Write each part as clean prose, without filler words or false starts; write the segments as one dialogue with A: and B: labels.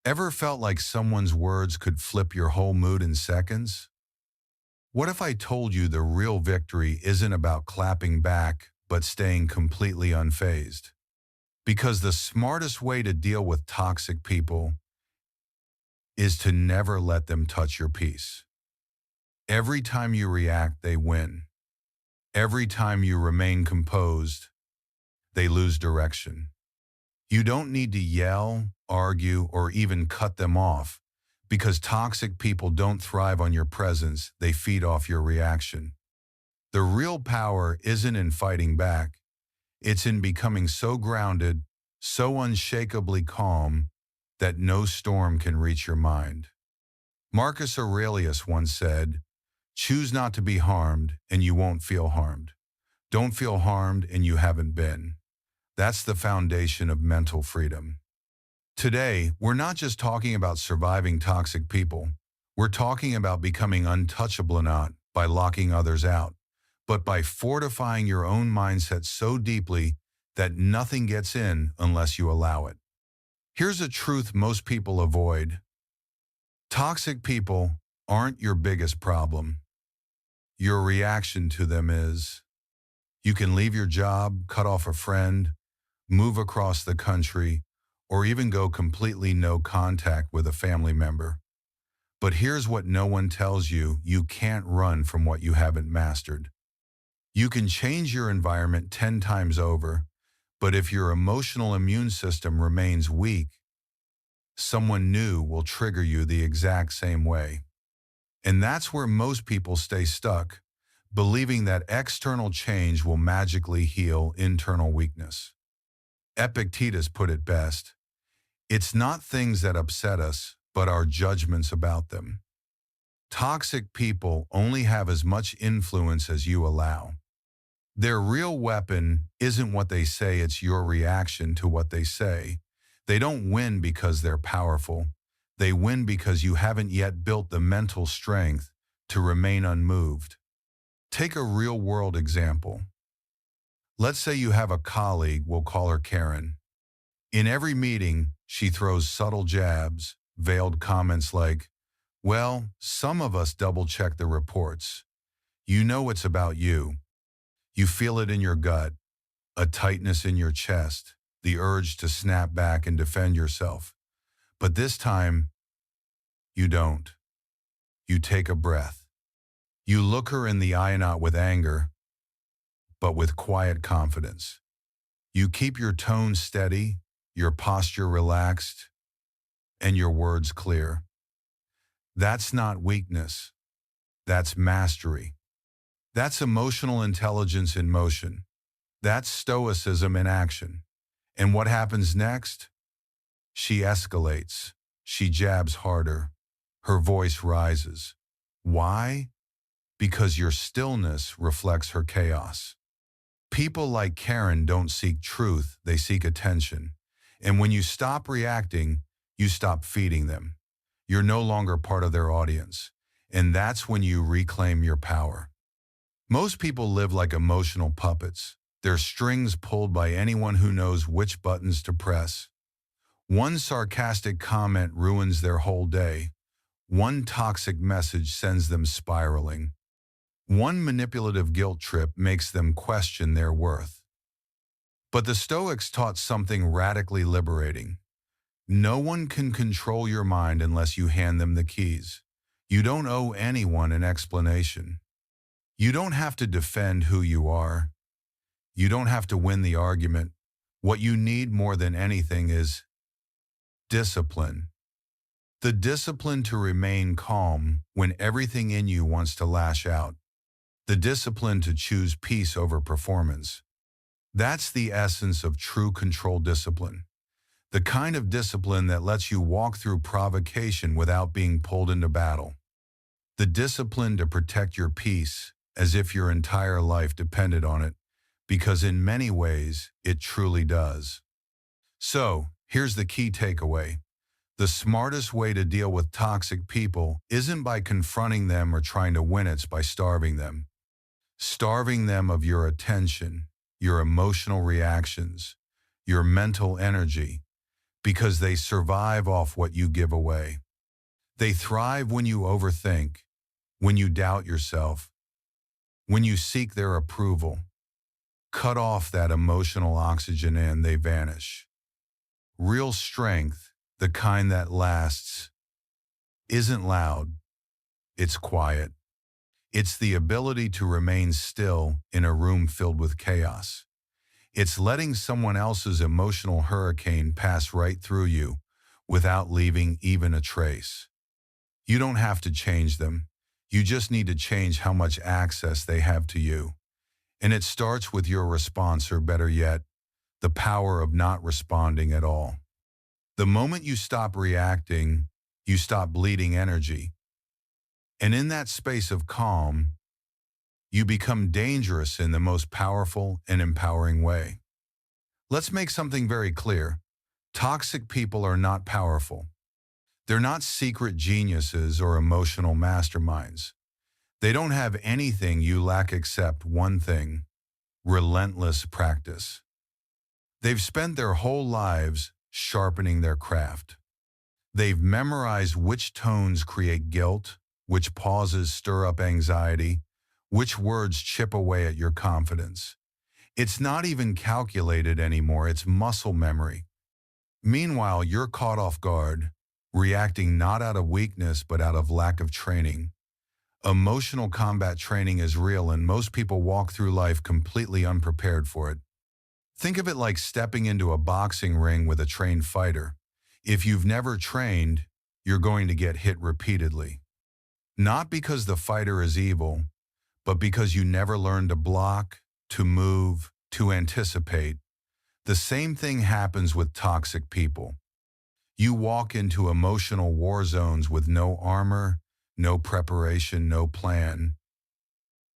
A: Ever felt like someone's words could flip your whole mood in seconds? What if I told you the real victory isn't about clapping back, but staying completely unfazed? Because the smartest way to deal with toxic people is to never let them touch your peace. Every time you react, they win. Every time you remain composed, they lose direction. You don't need to yell, argue, or even cut them off, because toxic people don't thrive on your presence, they feed off your reaction. The real power isn't in fighting back, it's in becoming so grounded, so unshakably calm, that no storm can reach your mind. Marcus Aurelius once said, "Choose not to be harmed, and you won't feel harmed. Don't feel harmed, and you haven't been." That's the foundation of mental freedom. Today, we're not just talking about surviving toxic people. We're talking about becoming untouchable not by locking others out, but by fortifying your own mindset so deeply that nothing gets in unless you allow it. Here's a truth most people avoid. Toxic people aren't your biggest problem. Your reaction to them is. You can leave your job, cut off a friend, move across the country, or even go completely no contact with a family member. But here's what no one tells you: you can't run from what you haven't mastered. You can change your environment 10 times over, but if your emotional immune system remains weak, someone new will trigger you the exact same way. And that's where most people stay stuck, believing that external change will magically heal internal weakness. Epictetus put it best: it's not things that upset us, but our judgments about them. Toxic people only have as much influence as you allow. Their real weapon isn't what they say, it's your reaction to what they say. They don't win because they're powerful. They win because you haven't yet built the mental strength to remain unmoved. Take a real-world example. Let's say you have a colleague, we'll call her Karen. In every meeting, she throws subtle jabs, veiled comments like, "Well, some of us double-check the reports." You know it's about you. You feel it in your gut, a tightness in your chest, the urge to snap back and defend yourself. But this time, you don't. You take a breath. You look her in the eye, not with anger, but with quiet confidence. You keep your tone steady, your posture relaxed, and your words clear. That's not weakness. That's mastery. That's emotional intelligence in motion. That's stoicism in action. And what happens next? She escalates. She jabs harder. Her voice rises. Why? Because your stillness reflects her chaos. People like Karen don't seek truth, they seek attention. And when you stop reacting, you stop feeding them. You're no longer part of their audience. And that's when you reclaim your power. Most people live like emotional puppets. Their strings pulled by anyone who knows which buttons to press. One sarcastic comment ruins their whole day. One toxic message sends them spiraling. One manipulative guilt trip makes them question their worth. But the Stoics taught something radically liberating. No one can control your mind unless you hand them the keys. You don't owe anyone an explanation. You don't have to defend who you are. You don't have to win the argument. What you need more than anything is discipline. The discipline to remain calm when everything in you wants to lash out. The discipline to choose peace over performance. That's the essence of true control discipline. The kind of discipline that lets you walk through provocation without being pulled into battle. The discipline to protect your peace as if your entire life depended on it, because in many ways, it truly does. So, here's the key takeaway. The smartest way to deal with toxic people isn't by confronting them or trying to win, it's by starving them. Starving them of your attention, your emotional reactions, your mental energy. because they survive off what you give away. They thrive when you overthink, when you doubt yourself, when you seek their approval. Cut off that emotional oxygen and they vanish. Real strength, the kind that lasts, isn't loud, it's quiet. It's the ability to remain still in a room filled with chaos. It's letting someone else's emotional hurricane pass right through you without leaving even a trace. You don't have to change them. You just need to change how much access they have to you. And it starts with your response, or better yet, the power of not responding at all. The moment you stop reacting, you stop bleeding energy. And in that space of calm, you become dangerous in the most powerful and empowering way. Let's make something very clear. Toxic people are not powerful. They're not secret geniuses or emotional masterminds. They don't have anything you lack except one thing: relentless practice. They've spent their whole lives sharpening their craft. They've memorized which tones create guilt, which pauses stir up anxiety, which words chip away at your confidence. It's not even calculated anymore, it's muscle memory. Meanwhile, you're caught off guard, reacting not out of weakness but out of lack of training. Emotional combat training is real, and most people walk through life completely unprepared for it. Think of it like stepping into a boxing ring with a trained fighter. If you've never trained, you're going to get hit repeatedly. Not because the fighter is evil, but because you never learned to block, to move, to anticipate. The same thing happens with toxic people. You walk into emotional war zones with no armor, no preparation, no plan,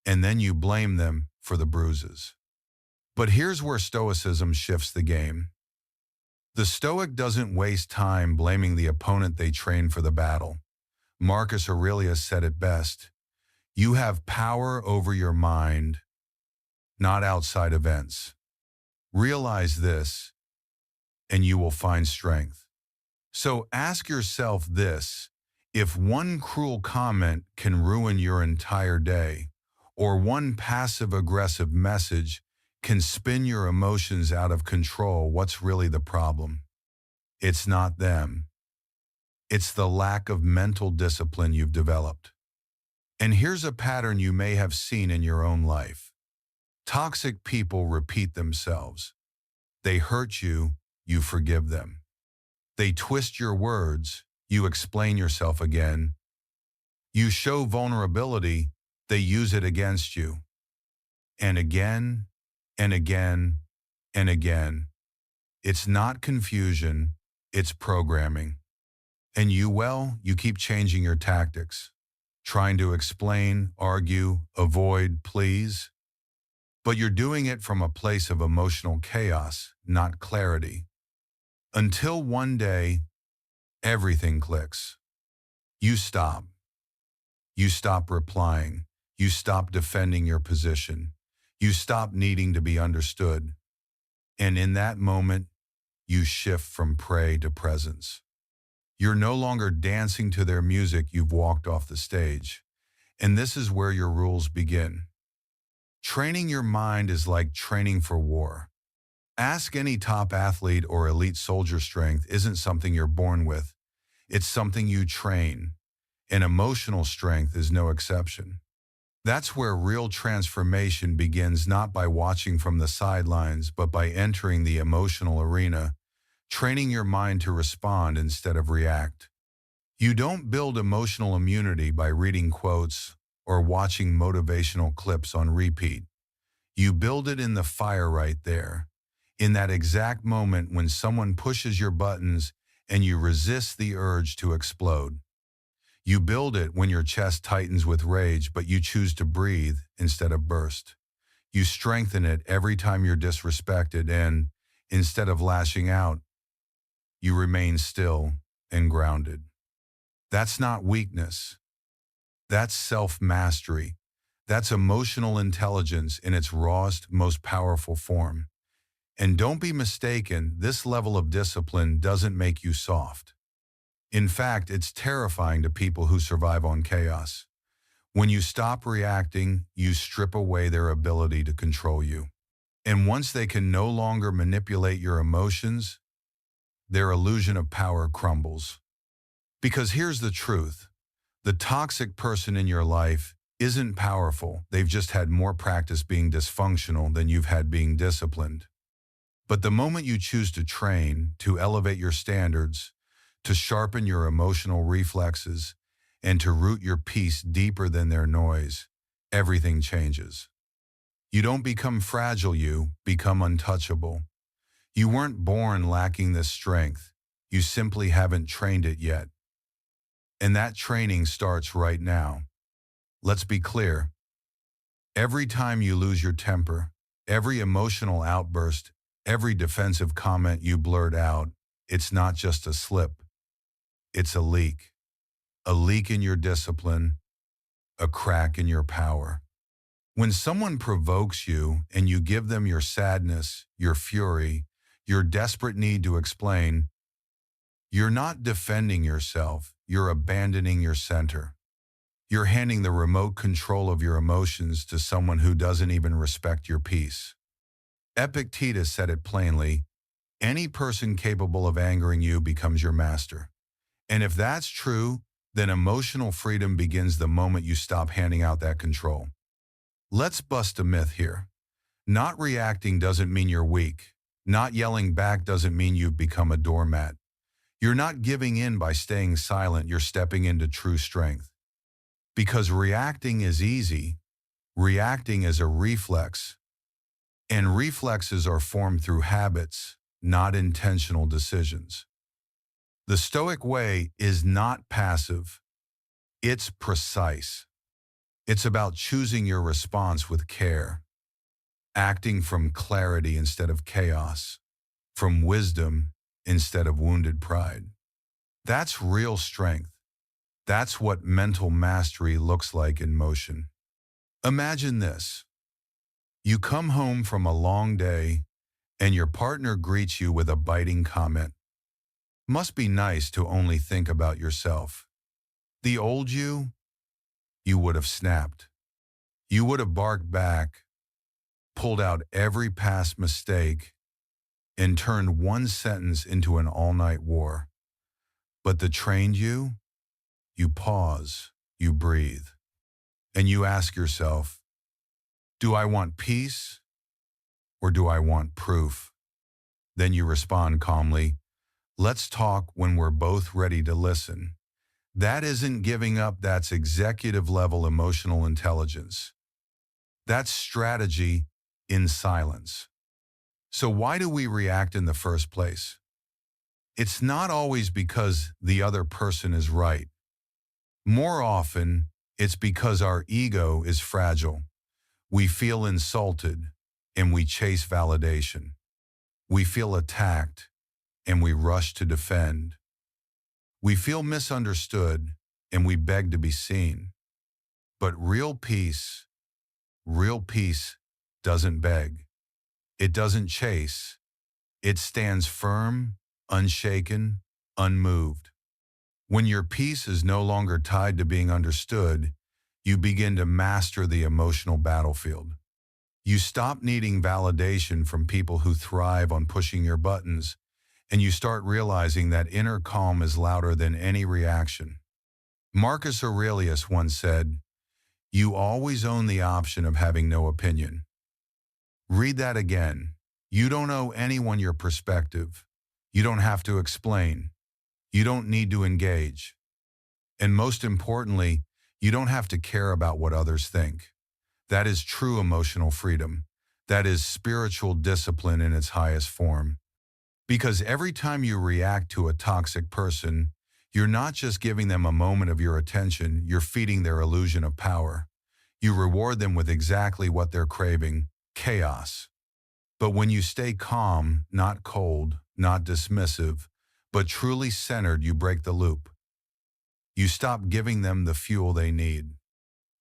A: and then you blame them for the bruises. But here's where Stoicism shifts the game. The Stoic doesn't waste time blaming the opponent they trained for the battle. Marcus Aurelius said it best: you have power over your mind, not outside events. Realize this, and you will find strength. So ask yourself this: if one cruel comment can ruin your entire day, or one passive-aggressive message can spin your emotions out of control, what's really the problem? It's not them. It's the lack of mental discipline you've developed. And here's a pattern you may have seen in your own life. Toxic people repeat themselves. They hurt you, you forgive them. They twist your words, you explain yourself again. You show vulnerability, they use it against you. And again, and again, and again. It's not confusion, it's programming. And you keep changing your tactics, trying to explain, argue, avoid, please. But you're doing it from a place of emotional chaos, not clarity. Until one day, everything clicks. You stop. You stop replying. You stop defending your position. You stop needing to be understood. And in that moment, you shift from prey to presence. You're no longer dancing to their music, you've walked off the stage. And this is where your rules begin. Training your mind is like training for war. Ask any top athlete or elite soldier. Strength isn't something you're born with. It's something you train. And emotional strength is no exception. That's where real transformation begins, not by watching from the sidelines, but by entering the emotional arena, training your mind to respond instead of react. You don't build emotional immunity by reading quotes or watching motivational clips on repeat. You build it in the fire right there, in that exact moment when someone pushes your buttons and you resist the urge to explode. You build it when your chest tightens with rage, but you choose to breathe instead of burst. You strengthen it every time you're disrespected, and instead of lashing out, you remain still and grounded. That's not weakness. That's self-mastery. That's emotional intelligence in its rawest, most powerful form. And don't be mistaken, this level of discipline doesn't make you soft. In fact, it's terrifying to people who survive on chaos. When you stop reacting, you strip away their ability to control you. And once they can no longer manipulate your emotions, their illusion of power crumbles. Because here's the truth. The toxic person in your life isn't powerful. They've just had more practice being dysfunctional than you've had being disciplined. But the moment you choose to train, to elevate your standards, to sharpen your emotional reflexes, and to root your peace deeper than their noise, everything changes. You don't become fragile, you become untouchable. You weren't born lacking this strength. You simply haven't trained it yet. And that training starts right now. Let's be clear. Every time you lose your temper, every emotional outburst, every defensive comment you blurt out, it's not just a slip. It's a leak. A leak in your discipline, a crack in your power. When someone provokes you and you give them your sadness, your fury, your desperate need to explain, you're not defending yourself, you're abandoning your center. You're handing the remote control of your emotions to someone who doesn't even respect your peace. Epictetus said it plainly, any person capable of angering you becomes your master. And if that's true, then emotional freedom begins the moment you stop handing out that control. Let's bust a myth here. Not reacting doesn't mean you're weak. Not yelling back doesn't mean you've become a doormat. You're not giving in by staying silent, you're stepping into true strength. Because reacting is easy, reacting is a reflex, and reflexes are formed through habits, not intentional decisions. The Stoic way is not passive, it's precise. It's about choosing your response with care, acting from clarity instead of chaos, from wisdom instead of wounded pride. That's real strength. That's what mental mastery looks like in motion. Imagine this. You come home from a long day and your partner greets you with a biting comment. Must be nice to only think about yourself. The old you would have snapped. You would have barked back, pulled out every past mistake, and turned one sentence into an all-night war. But the trained you pause, you breathe, and you ask yourself, do I want peace or do I want proof? Then you respond calmly, let's talk when we're both ready to listen. That isn't giving up, that's executive level emotional intelligence. That's strategy in silence. So why do we react in the first place? It's not always because the other person is right. More often, it's because our ego is fragile. We feel insulted and we chase validation. We feel attacked and we rush to defend. We feel misunderstood and we beg to be seen. But real peace doesn't beg. It doesn't chase. It stands firm, unshaken, unmoved. When your peace is no longer tied to being understood, you begin to master the emotional battlefield. You stop needing validation from people who thrive on pushing your buttons, and you start realizing that inner calm is louder than any reaction. Marcus Aurelius once said, "You always own the option of having no opinion." Read that again. You don't owe anyone your perspective. You don't have to explain. You don't need to engage. And most importantly, you don't have to care about what others think. That is true emotional freedom. That is spiritual discipline in its highest form. Because every time you react to a toxic person, you're not just giving them a moment of your attention, you're feeding their illusion of power. You reward them with exactly what they're craving, chaos. But when you stay calm, not cold, not dismissive, but truly centered, you break the loop. You stop giving them the fuel they need.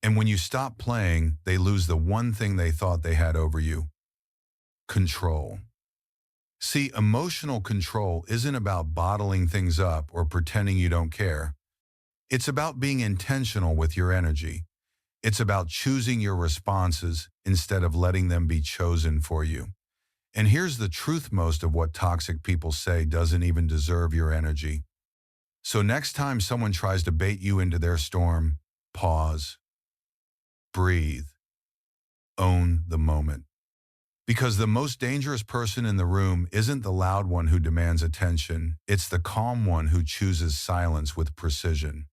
A: And when you stop playing, they lose the one thing they thought they had over you: control. See, emotional control isn't about bottling things up or pretending you don't care. It's about being intentional with your energy. It's about choosing your responses instead of letting them be chosen for you. And here's the truth: most of what toxic people say doesn't even deserve your energy. So next time someone tries to bait you into their storm, pause, breathe, own the moment. Because the most dangerous person in the room isn't the loud one who demands attention, it's the calm one who chooses silence with precision.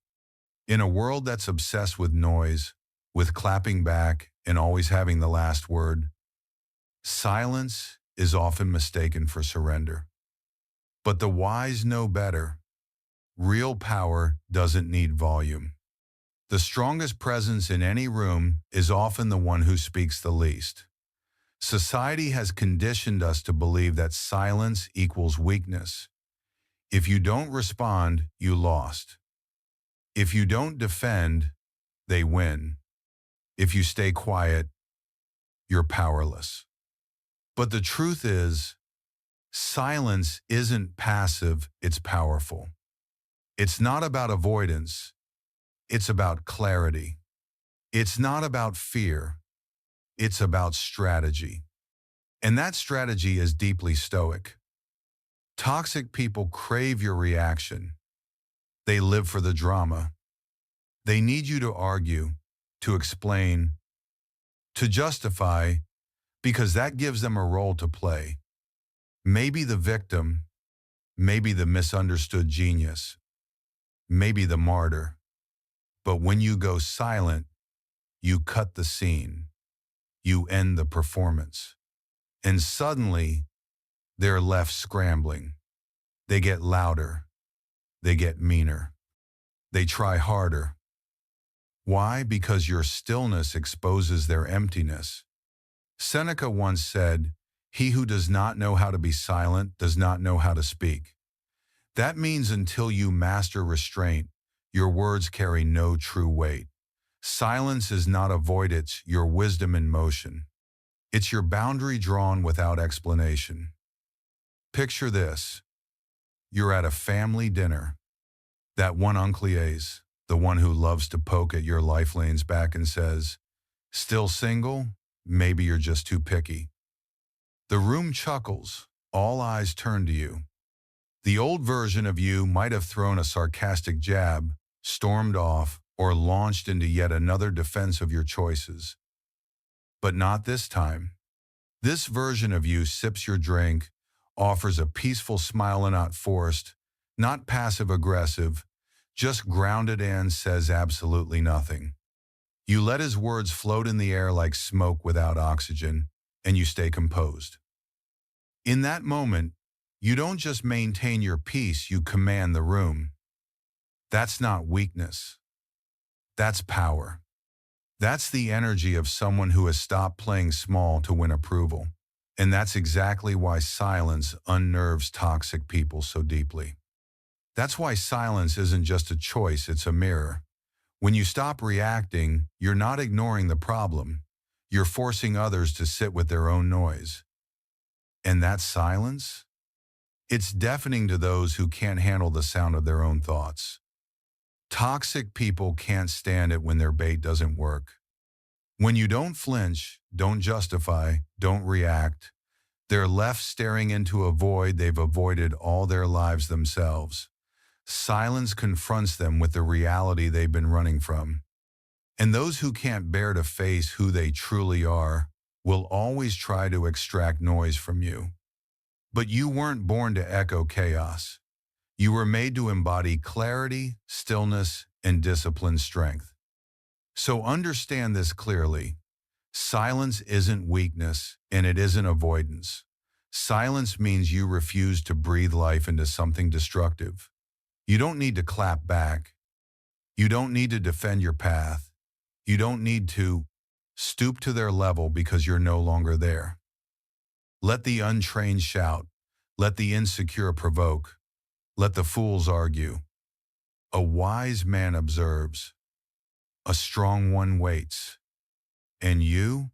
A: In a world that's obsessed with noise, with clapping back, and always having the last word, silence is often mistaken for surrender. But the wise know better. Real power doesn't need volume. The strongest presence in any room is often the one who speaks the least. Society has conditioned us to believe that silence equals weakness. If you don't respond, you lost. If you don't defend, they win. If you stay quiet, you're powerless. But the truth is, silence isn't passive, it's powerful. It's not about avoidance, it's about clarity. It's not about fear, it's about strategy. And that strategy is deeply stoic. Toxic people crave your reaction. They live for the drama. They need you to argue, to explain, to justify, because that gives them a role to play. Maybe the victim, maybe the misunderstood genius, maybe the martyr. But when you go silent, you cut the scene. You end the performance. And suddenly, they're left scrambling. They get louder. They get meaner. They try harder. Why? Because your stillness exposes their emptiness. Seneca once said, "He who does not know how to be silent does not know how to speak." That means until you master restraint, your words carry no true weight. Silence is not avoidance, your wisdom in motion. It's your boundary drawn without explanation. Picture this. You're at a family dinner. That one uncliese, the one who loves to poke at your life lanes back and says, "Still single? Maybe you're just too picky." The room chuckles. All eyes turn to you. The old version of you might have thrown a sarcastic jab, stormed off, or launched into yet another defense of your choices. But not this time. This version of you sips your drink, offers a peaceful smile and not forced, not passive-aggressive, just grounded, and says absolutely nothing. You let his words float in the air like smoke without oxygen, and you stay composed. In that moment, you don't just maintain your peace, you command the room. That's not weakness. That's power. That's the energy of someone who has stopped playing small to win approval. And that's exactly why silence unnerves toxic people so deeply. That's why silence isn't just a choice, it's a mirror. When you stop reacting, you're not ignoring the problem. You're forcing others to sit with their own noise. And that silence? It's deafening to those who can't handle the sound of their own thoughts. Toxic people can't stand it when their bait doesn't work. When you don't flinch, don't justify, don't react, they're left staring into a void they've avoided all their lives themselves. Silence confronts them with the reality they've been running from. And those who can't bear to face who they truly are will always try to extract noise from you. But you weren't born to echo chaos. You were made to embody clarity, stillness, and disciplined strength. So understand this clearly. Silence isn't weakness, and it isn't avoidance. Silence means you refuse to breathe life into something destructive. You don't need to clap back. You don't need to defend your path. You don't need to stoop to their level because you're no longer there. Let the untrained shout. Let the insecure provoke. Let the fools argue. A wise man observes. A strong one waits. And you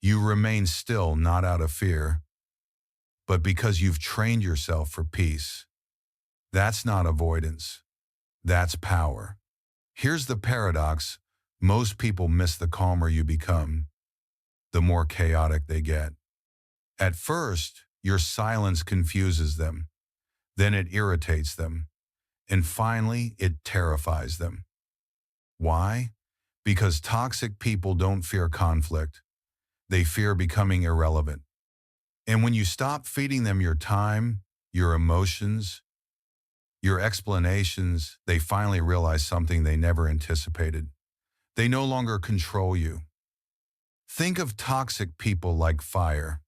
A: remain still, not out of fear, but because you've trained yourself for peace. That's not avoidance. That's power. Here's the paradox. Most people miss the calmer you become, the more chaotic they get. At first, your silence confuses them. Then it irritates them. And finally, it terrifies them. Why? Because toxic people don't fear conflict. They fear becoming irrelevant. And when you stop feeding them your time, your emotions, your explanations, they finally realize something they never anticipated. They no longer control you. Think of toxic people like fire.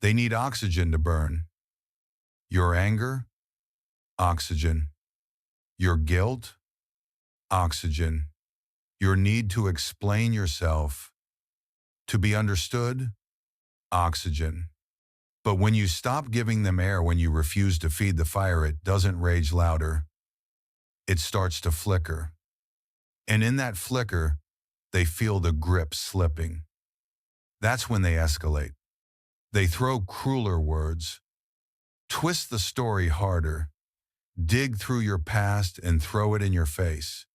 A: They need oxygen to burn. Your anger? Oxygen. Your guilt? Oxygen. Your need to explain yourself, to be understood? Oxygen. But when you stop giving them air, when you refuse to feed the fire, it doesn't rage louder. It starts to flicker. And in that flicker, they feel the grip slipping. That's when they escalate. They throw crueler words, twist the story harder, dig through your past and throw it in your face.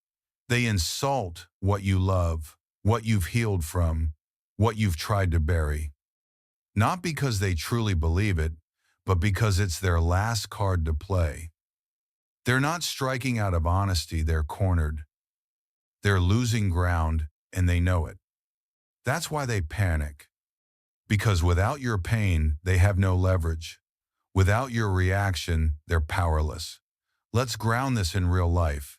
A: They insult what you love, what you've healed from, what you've tried to bury. Not because they truly believe it, but because it's their last card to play. They're not striking out of honesty, they're cornered. They're losing ground, and they know it. That's why they panic. Because without your pain, they have no leverage. Without your reaction, they're powerless. Let's ground this in real life.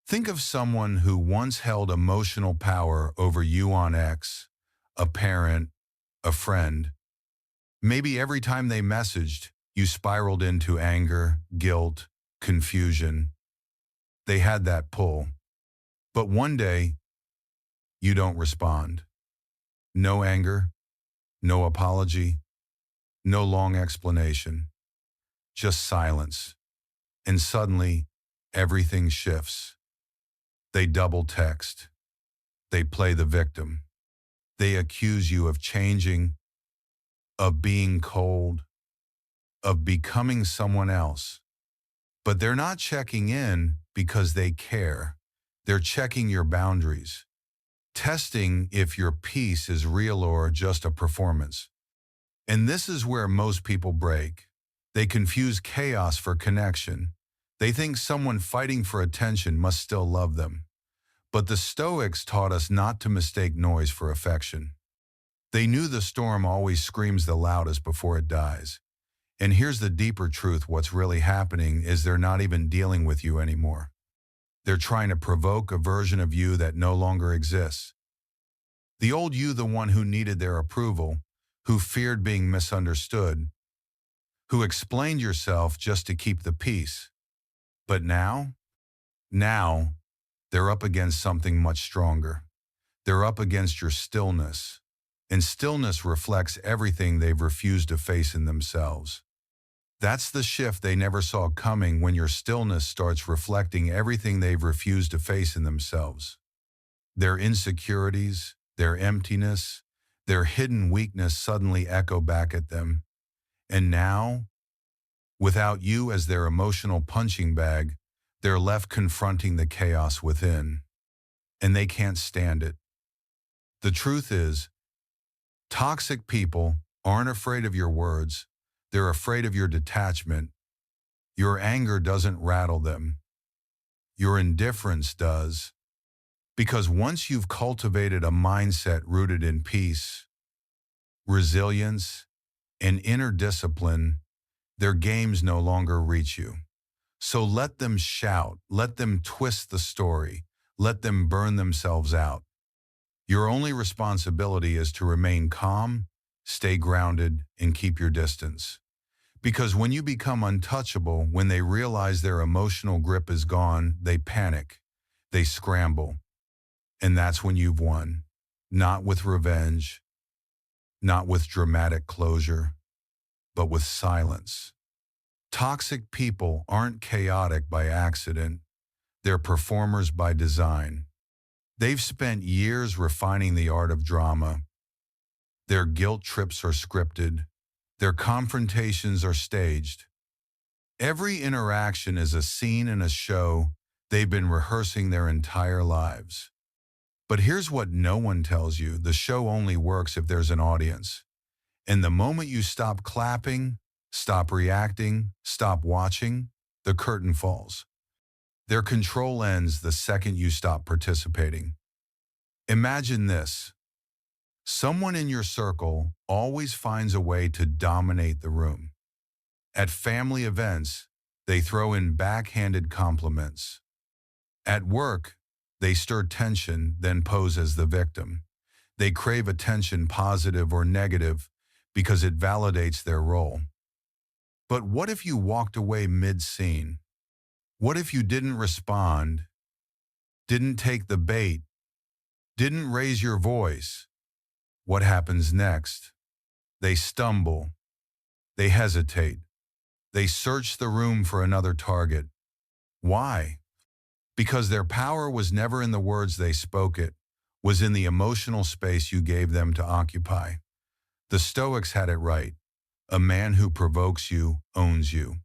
A: Think of someone who once held emotional power over you on X, a parent, a friend. Maybe every time they messaged, you spiraled into anger, guilt, confusion. They had that pull. But one day, you don't respond. No anger, no apology, no long explanation, just silence. And suddenly, everything shifts. They double text. They play the victim. They accuse you of changing, of being cold, of becoming someone else. But they're not checking in because they care. They're checking your boundaries, testing if your peace is real or just a performance. And this is where most people break. They confuse chaos for connection. They think someone fighting for attention must still love them. But the Stoics taught us not to mistake noise for affection. They knew the storm always screams the loudest before it dies. And here's the deeper truth. What's really happening is they're not even dealing with you anymore. They're trying to provoke a version of you that no longer exists. The old you, the one who needed their approval, who feared being misunderstood, who explained yourself just to keep the peace. But now, they're up against something much stronger. They're up against your stillness. And stillness reflects everything they've refused to face in themselves. That's the shift they never saw coming when your stillness starts reflecting everything they've refused to face in themselves. Their insecurities, their emptiness, their hidden weakness suddenly echo back at them. And now, without you as their emotional punching bag, they're left confronting the chaos within. And they can't stand it. The truth is, toxic people aren't afraid of your words. They're afraid of your detachment. Your anger doesn't rattle them. Your indifference does. Because once you've cultivated a mindset rooted in peace, resilience, and inner discipline, their games no longer reach you. So let them shout, let them twist the story, let them burn themselves out. Your only responsibility is to remain calm, stay grounded, and keep your distance. Because when you become untouchable, when they realize their emotional grip is gone, they panic, they scramble. And that's when you've won. Not with revenge, not with dramatic closure, but with silence. Toxic people aren't chaotic by accident. They're performers by design. They've spent years refining the art of drama. Their guilt trips are scripted. Their confrontations are staged. Every interaction is a scene in a show they've been rehearsing their entire lives. But here's what no one tells you: the show only works if there's an audience. And the moment you stop clapping, stop reacting, stop watching, the curtain falls. Their control ends the second you stop participating. Imagine this: someone in your circle always finds a way to dominate the room. At family events, they throw in backhanded compliments. At work, they stir tension, then pose as the victim. They crave attention, positive or negative, because it validates their role. But what if you walked away mid-scene? What if you didn't respond, didn't take the bait, didn't raise your voice? What happens next? They stumble. They hesitate. They search the room for another target. Why? Because their power was never in the words they spoke, it was in the emotional space you gave them to occupy. The Stoics had it right. A man who provokes you owns you.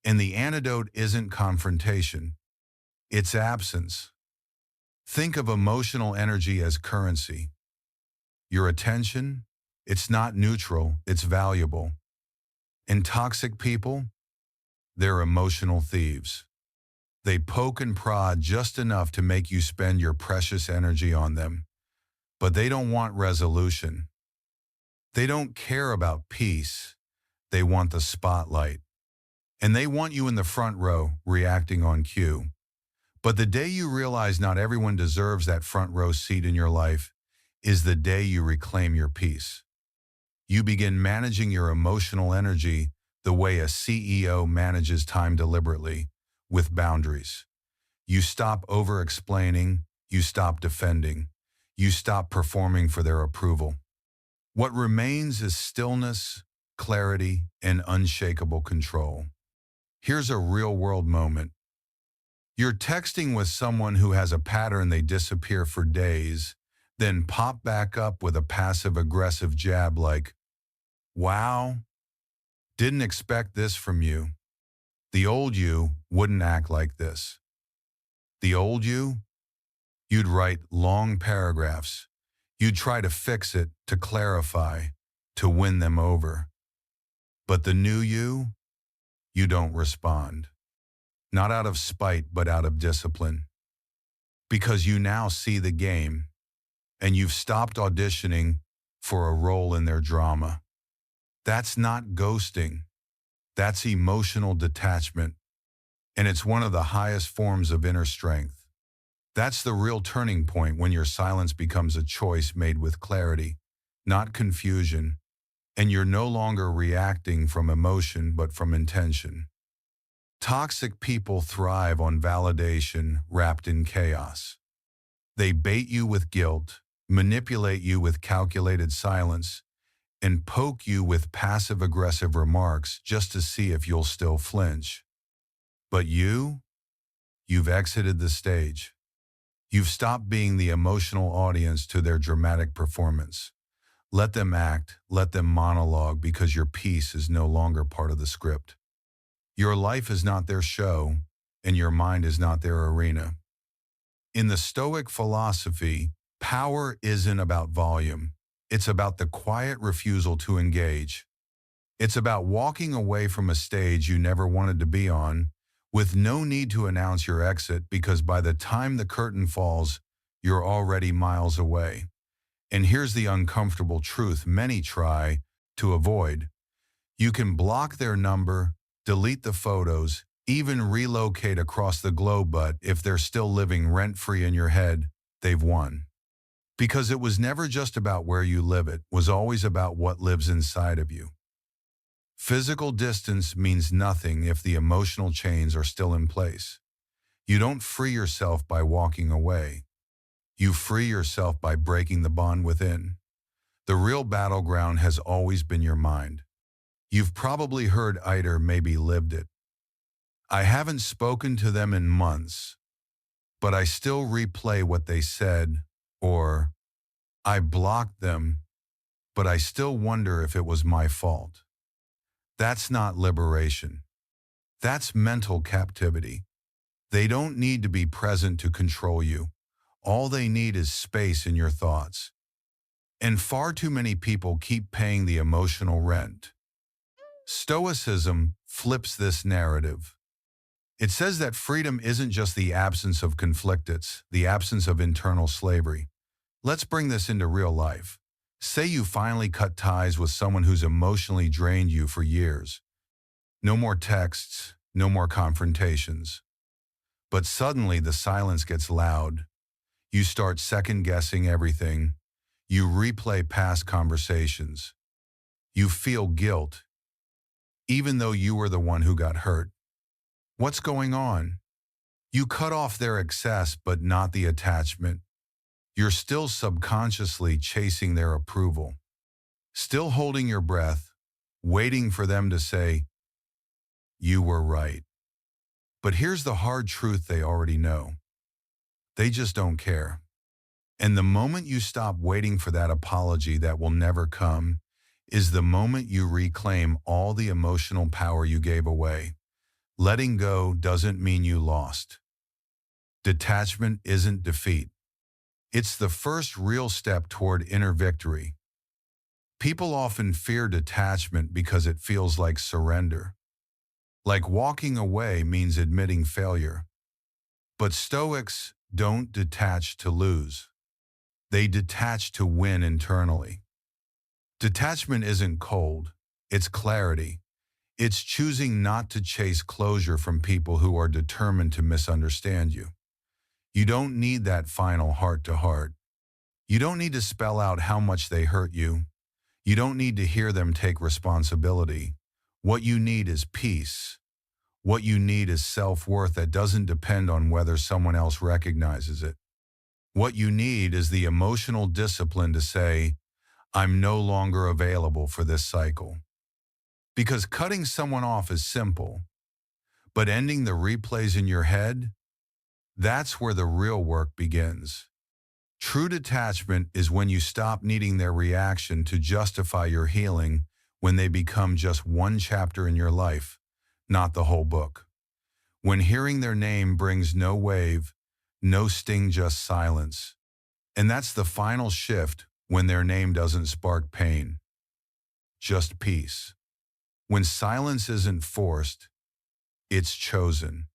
A: And the antidote isn't confrontation. It's absence. Think of emotional energy as currency. Your attention, it's not neutral, it's valuable. And toxic people, they're emotional thieves. They poke and prod just enough to make you spend your precious energy on them. But they don't want resolution. They don't care about peace. They want the spotlight. And they want you in the front row, reacting on cue. But the day you realize not everyone deserves that front row seat in your life is the day you reclaim your peace. You begin managing your emotional energy the way a CEO manages time deliberately, with boundaries. You stop over-explaining, you stop defending, you stop performing for their approval. What remains is stillness, clarity, and unshakable control. Here's a real-world moment. You're texting with someone who has a pattern: they disappear for days, then pop back up with a passive-aggressive jab like, "Wow, didn't expect this from you." The old you wouldn't act like this. The old you, you'd write long paragraphs. You'd try to fix it, to clarify, to win them over. But the new you don't respond. Not out of spite, but out of discipline. Because you now see the game, and you've stopped auditioning for a role in their drama. That's not ghosting. That's emotional detachment. And it's one of the highest forms of inner strength. That's the real turning point, when your silence becomes a choice made with clarity, not confusion, and you're no longer reacting from emotion but from intention. Toxic people thrive on validation wrapped in chaos. They bait you with guilt, manipulate you with calculated silence, and poke you with passive-aggressive remarks just to see if you'll still flinch. But you've exited the stage. You've stopped being the emotional audience to their dramatic performance. Let them act, let them monologue, because your piece is no longer part of the script. Your life is not their show, and your mind is not their arena. In the Stoic philosophy, power isn't about volume. It's about the quiet refusal to engage. It's about walking away from a stage you never wanted to be on, with no need to announce your exit, because by the time the curtain falls, you're already miles away. And here's the uncomfortable truth many try to avoid. You can block their number, delete the photos, even relocate across the globe, but if they're still living rent-free in your head, they've won. Because it was never just about where you live, it was always about what lives inside of you. Physical distance means nothing if the emotional chains are still in place. You don't free yourself by walking away. You free yourself by breaking the bond within. The real battleground has always been your mind. You've probably heard either, maybe lived it. I haven't spoken to them in months, but I still replay what they said, or I blocked them, but I still wonder if it was my fault. That's not liberation. That's mental captivity. They don't need to be present to control you. All they need is space in your thoughts. And far too many people keep paying the emotional rent. Stoicism flips this narrative. It says that freedom isn't just the absence of conflict, it's the absence of internal slavery. Let's bring this into real life. Say you finally cut ties with someone who's emotionally drained you for years. No more texts, no more confrontations. But suddenly the silence gets loud. You start second-guessing everything. You replay past conversations. You feel guilt, even though you were the one who got hurt. What's going on? You cut off their excess, but not the attachment. You're still subconsciously chasing their approval, still holding your breath, waiting for them to say, "You were right." But here's the hard truth they already know. They just don't care. And the moment you stop waiting for that apology that will never come is the moment you reclaim all the emotional power you gave away. Letting go doesn't mean you lost. Detachment isn't defeat. It's the first real step toward inner victory. People often fear detachment because it feels like surrender. Like walking away means admitting failure. But Stoics don't detach to lose. They detach to win internally. Detachment isn't cold, it's clarity. It's choosing not to chase closure from people who are determined to misunderstand you. You don't need that final heart-to-heart. You don't need to spell out how much they hurt you. You don't need to hear them take responsibility. What you need is peace. What you need is self-worth that doesn't depend on whether someone else recognizes it. What you need is the emotional discipline to say, "I'm no longer available for this cycle." Because cutting someone off is simple, but ending the replays in your head, that's where the real work begins. True detachment is when you stop needing their reaction to justify your healing, when they become just one chapter in your life, not the whole book. When hearing their name brings no wave, no sting, just silence. And that's the final shift, when their name doesn't spark pain, just peace. When silence isn't forced, it's chosen.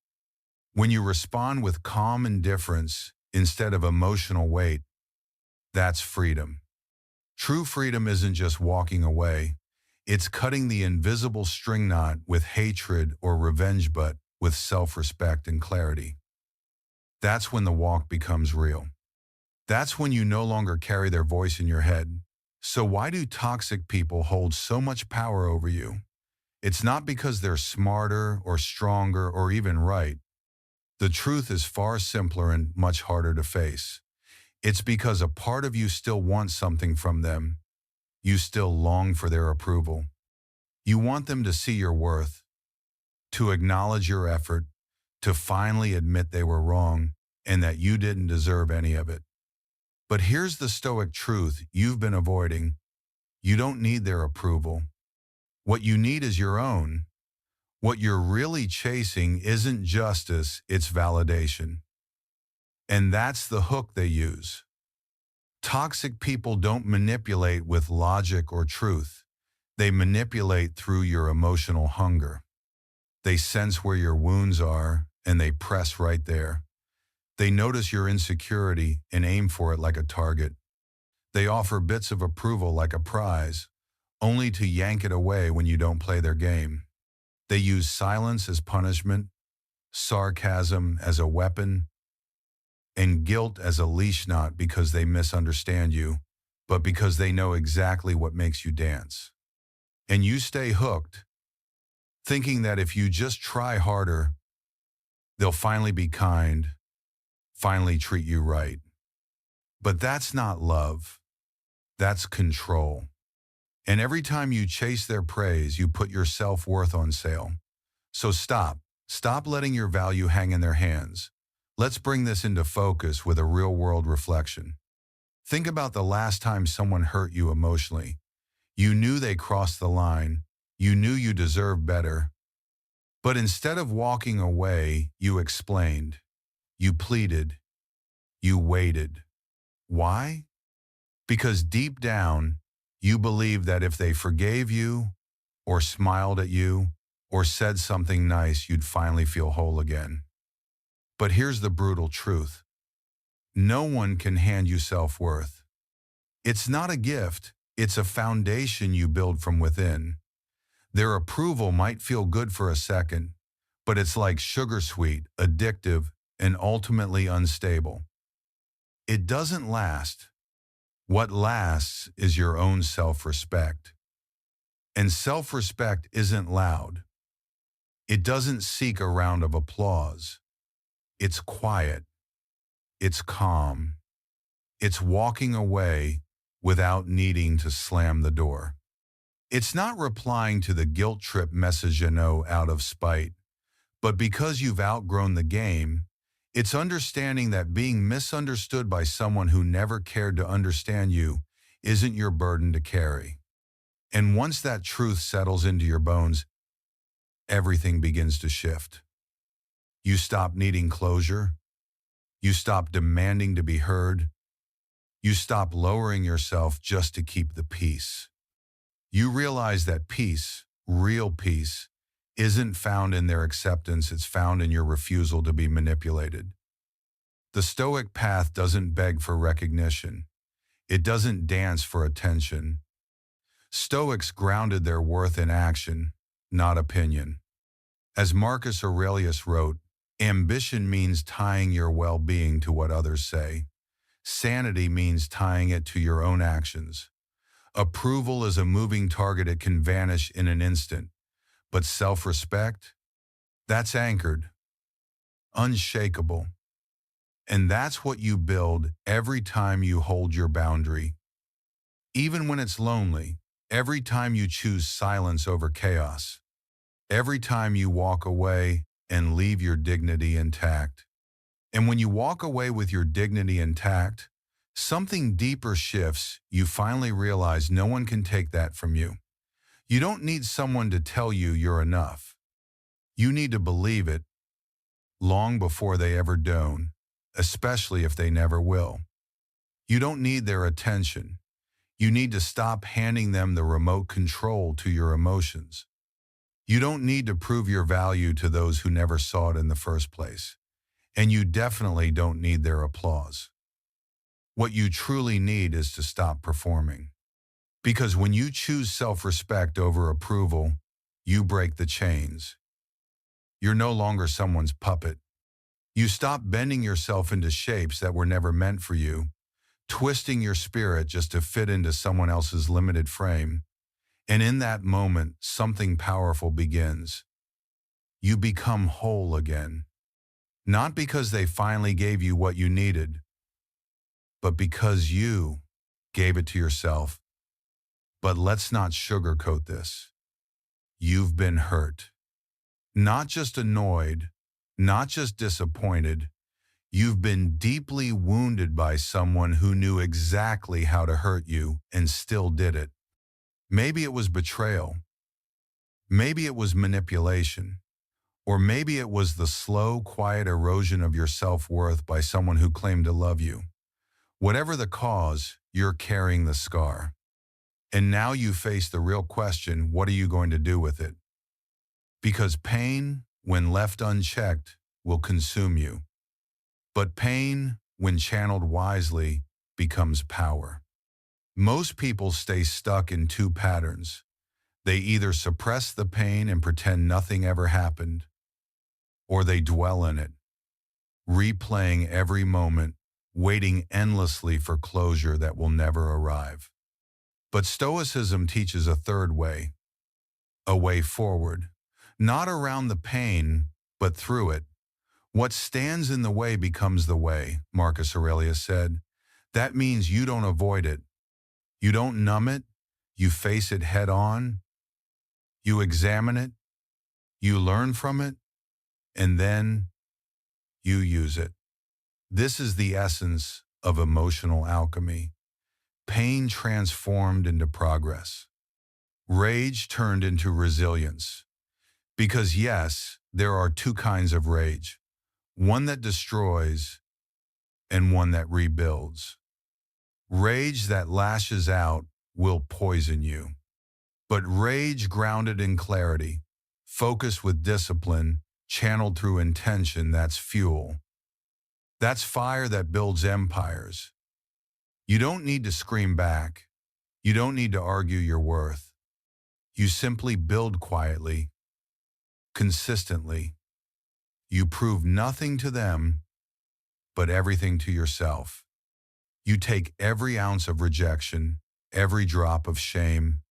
A: When you respond with calm indifference instead of emotional weight, that's freedom. True freedom isn't just walking away. It's cutting the invisible string knot with hatred or revenge, but with self-respect and clarity. That's when the walk becomes real. That's when you no longer carry their voice in your head. So why do toxic people hold so much power over you? It's not because they're smarter or stronger or even right. The truth is far simpler and much harder to face. It's because a part of you still wants something from them. You still long for their approval. You want them to see your worth, to acknowledge your effort, to finally admit they were wrong and that you didn't deserve any of it. But here's the Stoic truth you've been avoiding. You don't need their approval. What you need is your own. What you're really chasing isn't justice, it's validation. And that's the hook they use. Toxic people don't manipulate with logic or truth. They manipulate through your emotional hunger. They sense where your wounds are, and they press right there. They notice your insecurity and aim for it like a target. They offer bits of approval like a prize, only to yank it away when you don't play their game. They use silence as punishment, sarcasm as a weapon, and guilt as a leash, not because they misunderstand you, but because they know exactly what makes you dance. And you stay hooked, thinking that if you just try harder, they'll finally be kind, finally treat you right. But that's not love. That's control. And every time you chase their praise, you put your self-worth on sale. So stop. Stop letting your value hang in their hands. Let's bring this into focus with a real-world reflection. Think about the last time someone hurt you emotionally. You knew they crossed the line. You knew you deserved better. But instead of walking away, you explained. You pleaded. You waited. Why? Because deep down, you believed that if they forgave you, or smiled at you, or said something nice, you'd finally feel whole again. But here's the brutal truth. No one can hand you self-worth. It's not a gift, it's a foundation you build from within. Their approval might feel good for a second, but it's like sugar sweet, addictive, and ultimately unstable. It doesn't last. What lasts is your own self-respect. And self-respect isn't loud. It doesn't seek a round of applause. It's quiet. It's calm. It's walking away without needing to slam the door. It's not replying to the guilt trip message you know out of spite, but because you've outgrown the game. It's understanding that being misunderstood by someone who never cared to understand you isn't your burden to carry. And once that truth settles into your bones, everything begins to shift. You stop needing closure. You stop demanding to be heard. You stop lowering yourself just to keep the peace. You realize that peace, real peace, isn't found in their acceptance, it's found in your refusal to be manipulated. The Stoic path doesn't beg for recognition. It doesn't dance for attention. Stoics grounded their worth in action, not opinion. As Marcus Aurelius wrote, ambition means tying your well-being to what others say. Sanity means tying it to your own actions. Approval is a moving target, it can vanish in an instant. But self-respect, that's anchored, unshakable. And that's what you build every time you hold your boundary. Even when it's lonely, every time you choose silence over chaos, every time you walk away and leave your dignity intact. And when you walk away with your dignity intact, something deeper shifts. You finally realize no one can take that from you. You don't need someone to tell you you're enough. You need to believe it long before they ever do, especially if they never will. You don't need their attention. You need to stop handing them the remote control to your emotions. You don't need to prove your value to those who never saw it in the first place. And you definitely don't need their applause. What you truly need is to stop performing. Because when you choose self-respect over approval, you break the chains. You're no longer someone's puppet. You stop bending yourself into shapes that were never meant for you, twisting your spirit just to fit into someone else's limited frame. And in that moment, something powerful begins. You become whole again. Not because they finally gave you what you needed, but because you gave it to yourself. But let's not sugarcoat this. You've been hurt. Not just annoyed, not just disappointed. You've been deeply wounded by someone who knew exactly how to hurt you and still did it. Maybe it was betrayal. Maybe it was manipulation. Or maybe it was the slow, quiet erosion of your self-worth by someone who claimed to love you. Whatever the cause, you're carrying the scar. And now you face the real question, what are you going to do with it? Because pain, when left unchecked, will consume you. But pain, when channeled wisely, becomes power. Most people stay stuck in two patterns. They either suppress the pain and pretend nothing ever happened, or they dwell in it, replaying every moment, waiting endlessly for closure that will never arrive. But Stoicism teaches a third way, a way forward, not around the pain, but through it. What stands in the way becomes the way, Marcus Aurelius said. That means you don't avoid it. You don't numb it. You face it head on. You examine it. You learn from it. And then you use it. This is the essence of emotional alchemy. Pain transformed into progress. Rage turned into resilience. Because yes, there are two kinds of rage. One that destroys and one that rebuilds. Rage that lashes out will poison you. But rage grounded in clarity, focused with discipline, channeled through intention, that's fuel. That's fire that builds empires. You don't need to scream back. You don't need to argue your worth. You simply build quietly, consistently. You prove nothing to them, but everything to yourself. You take every ounce of rejection, every drop of shame,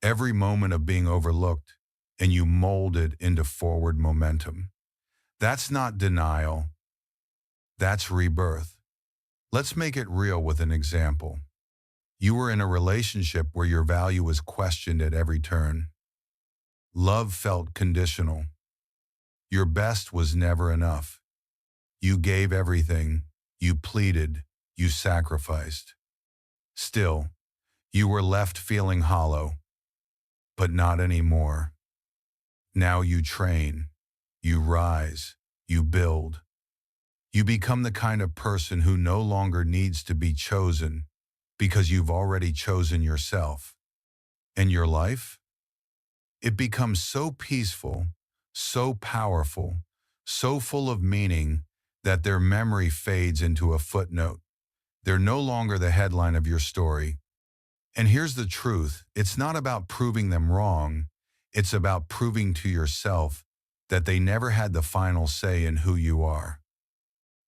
A: every moment of being overlooked, and you mold it into forward momentum. That's not denial. That's rebirth. Let's make it real with an example. You were in a relationship where your value was questioned at every turn. Love felt conditional. Your best was never enough. You gave everything. You pleaded. You sacrificed. Still, you were left feeling hollow. But not anymore. Now you train. You rise. You build. You become the kind of person who no longer needs to be chosen because you've already chosen yourself. And your life? It becomes so peaceful, so powerful, so full of meaning that their memory fades into a footnote. They're no longer the headline of your story. And here's the truth. It's not about proving them wrong. It's about proving to yourself that they never had the final say in who you are.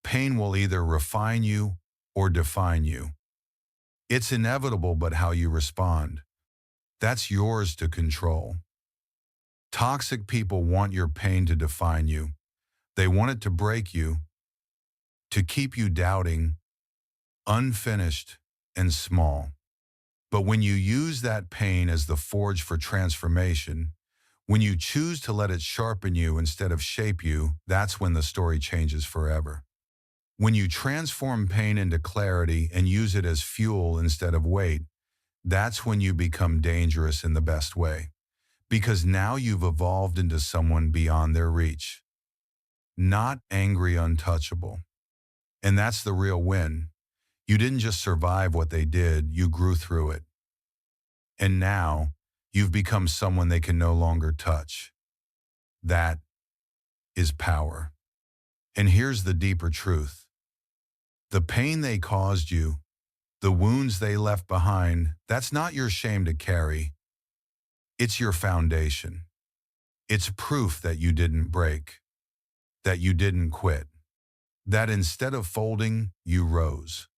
A: Pain will either refine you or define you. It's inevitable, but how you respond, that's yours to control. Toxic people want your pain to define you. They want it to break you, to keep you doubting, unfinished, and small. But when you use that pain as the forge for transformation, when you choose to let it sharpen you instead of shape you, that's when the story changes forever. When you transform pain into clarity and use it as fuel instead of weight, that's when you become dangerous in the best way. Because now you've evolved into someone beyond their reach. Not angry, untouchable. And that's the real win. You didn't just survive what they did, you grew through it. And now, you've become someone they can no longer touch. That is power. And here's the deeper truth. The pain they caused you, the wounds they left behind, that's not your shame to carry. It's your foundation. It's proof that you didn't break, that you didn't quit, that instead of folding, you rose.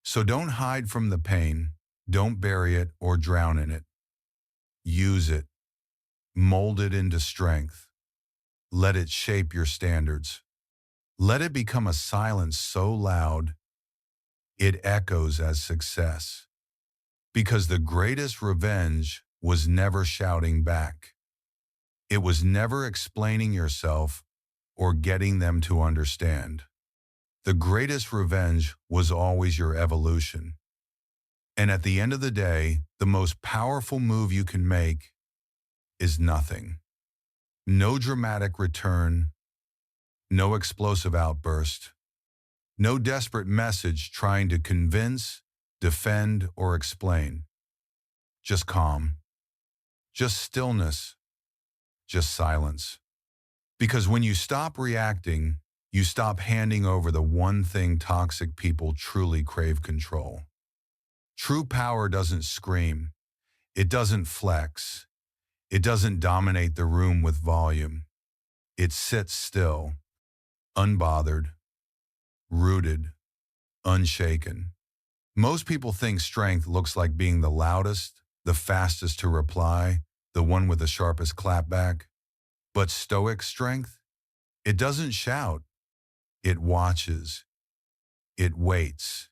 A: So don't hide from the pain, don't bury it or drown in it. Use it, mold it into strength. Let it shape your standards. Let it become a silence so loud, it echoes as success. Because the greatest revenge was never shouting back. It was never explaining yourself or getting them to understand. The greatest revenge was always your evolution. And at the end of the day, the most powerful move you can make is nothing. No dramatic return, no explosive outburst, no desperate message trying to convince, defend, or explain. Just calm, just stillness, just silence. Because when you stop reacting, you stop handing over the one thing toxic people truly crave: control. True power doesn't scream. It doesn't flex. It doesn't dominate the room with volume. It sits still, unbothered, rooted, unshaken. Most people think strength looks like being the loudest, the fastest to reply, the one with the sharpest clapback. But Stoic strength? It doesn't shout. It watches. It waits.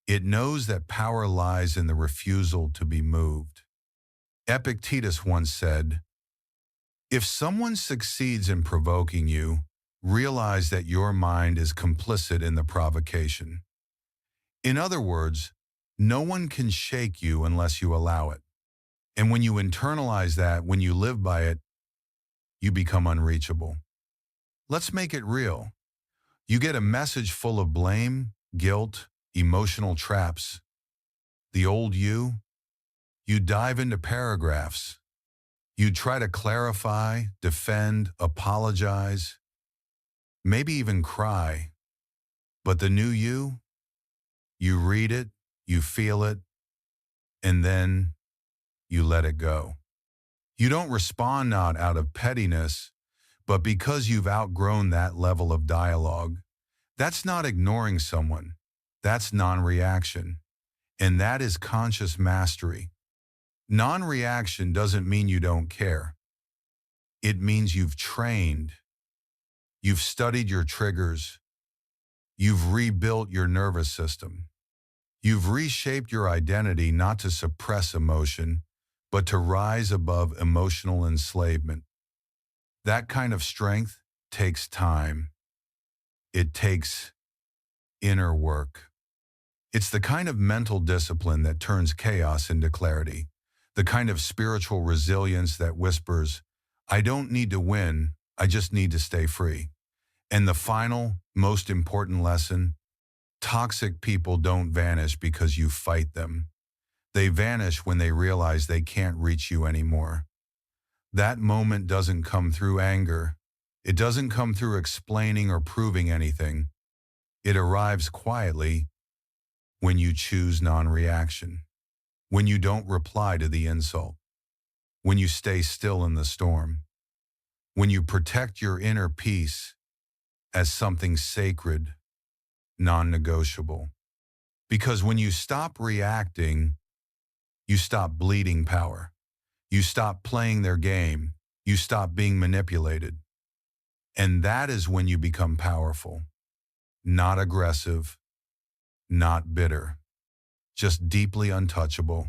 A: It knows that power lies in the refusal to be moved. Epictetus once said, "If someone succeeds in provoking you, realize that your mind is complicit in the provocation." In other words, no one can shake you unless you allow it. And when you internalize that, when you live by it, you become unreachable. Let's make it real. You get a message full of blame, guilt, emotional traps. The old you dive into paragraphs. You try to clarify, defend, apologize, maybe even cry. But the new you read it, you feel it, and then you let it go. You don't respond not out of pettiness, but because you've outgrown that level of dialogue. That's not ignoring someone. That's non-reaction. And that is conscious mastery. Non-reaction doesn't mean you don't care. It means you've trained. You've studied your triggers. You've rebuilt your nervous system. You've reshaped your identity not to suppress emotion, but to rise above emotional enslavement. That kind of strength takes time. It takes inner work. It's the kind of mental discipline that turns chaos into clarity, the kind of spiritual resilience that whispers, I don't need to win, I just need to stay free. And the final, most important lesson, toxic people don't vanish because you fight them. They vanish when they realize they can't reach you anymore. That moment doesn't come through anger. It doesn't come through explaining or proving anything. It arrives quietly when you choose non-reaction, when you don't reply to the insult, when you stay still in the storm, when you protect your inner peace as something sacred, non-negotiable. Because when you stop reacting, you stop bleeding power. You stop playing their game. You stop being manipulated. And that is when you become powerful, not aggressive, not bitter, just deeply untouchable.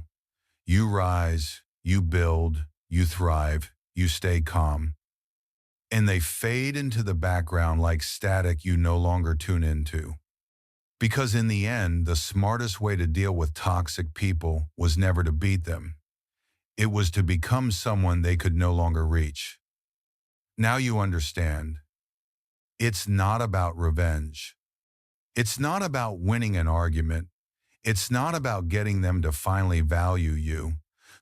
A: You rise, you build, you thrive, you stay calm. And they fade into the background like static you no longer tune into. Because in the end, the smartest way to deal with toxic people was never to beat them. It was to become someone they could no longer reach. Now you understand. It's not about revenge. It's not about winning an argument. It's not about getting them to finally value you.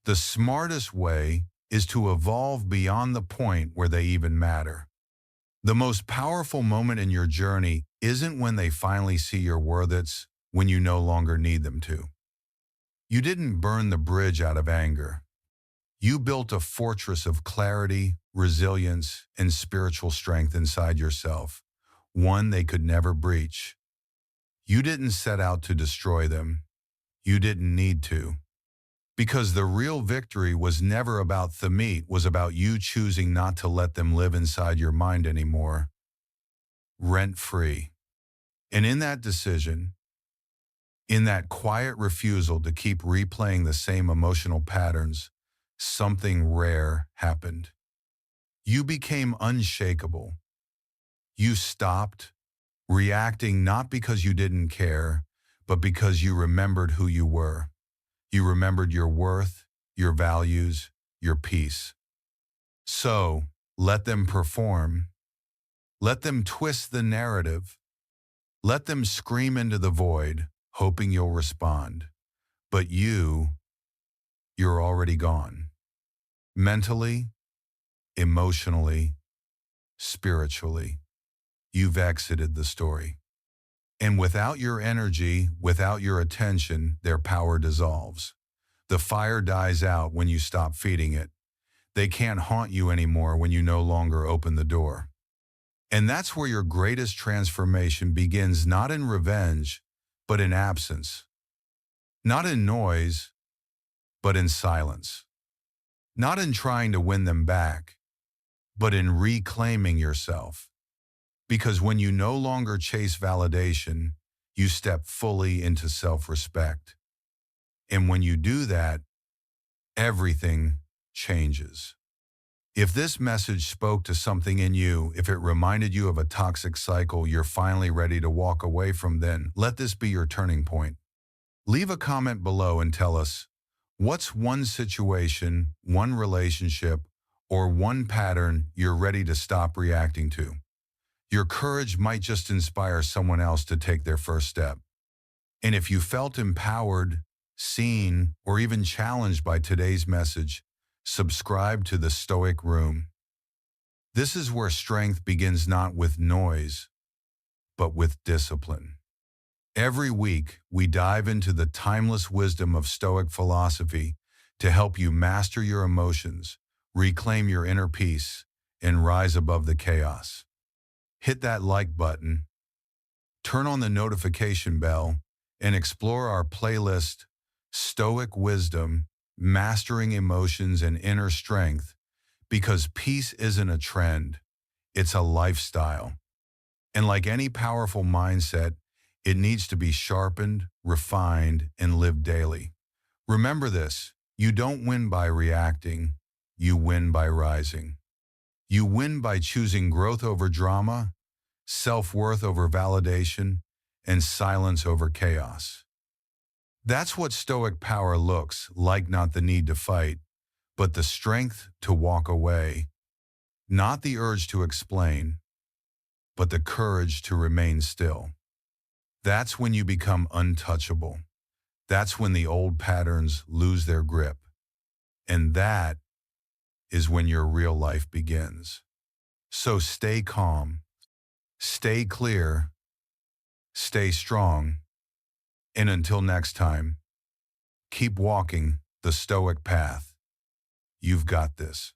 A: The smartest way is to evolve beyond the point where they even matter. The most powerful moment in your journey isn't when they finally see your worth, it's when you no longer need them to. You didn't burn the bridge out of anger. You built a fortress of clarity, resilience, and spiritual strength inside yourself, one they could never breach. You didn't set out to destroy them. You didn't need to. Because the real victory was never about the meat, was about you choosing not to let them live inside your mind anymore, rent-free. And in that decision, in that quiet refusal to keep replaying the same emotional patterns, something rare happened. You became unshakable. You stopped reacting not because you didn't care, but because you remembered who you were. You remembered your worth, your values, your peace. So, let them perform. Let them twist the narrative. Let them scream into the void, hoping you'll respond. But you're already gone. Mentally, emotionally, spiritually, you've exited the story. And without your energy, without your attention, their power dissolves. The fire dies out when you stop feeding it. They can't haunt you anymore when you no longer open the door. And that's where your greatest transformation begins, not in revenge, but in absence. Not in noise, but in silence. Not in trying to win them back, but in reclaiming yourself. Because when you no longer chase validation, you step fully into self-respect. And when you do that, everything changes. If this message spoke to something in you, if it reminded you of a toxic cycle you're finally ready to walk away from, then let this be your turning point. Leave a comment below and tell us, What's one situation, one relationship, or one pattern you're ready to stop reacting to? Your courage might just inspire someone else to take their first step. And if you felt empowered, seen, or even challenged by today's message, subscribe to the Stoic Room. This is where strength begins not with noise, but with discipline. Every week, we dive into the timeless wisdom of Stoic philosophy to help you master your emotions, reclaim your inner peace, and rise above the chaos. Hit that like button, turn on the notification bell, and explore our playlist, Stoic Wisdom, Mastering Emotions and Inner Strength, because peace isn't a trend, it's a lifestyle. And like any powerful mindset, it needs to be sharpened, refined, and lived daily. Remember this, you don't win by reacting, you win by rising. You win by choosing growth over drama, self-worth over validation, and silence over chaos. That's what Stoic power looks like, not the need to fight, but the strength to walk away, not the urge to explain, but the courage to remain still. That's when you become untouchable. That's when the old patterns lose their grip. And that is when your real life begins. So stay calm, stay clear, stay strong, and until next time, keep walking the Stoic path. You've got this.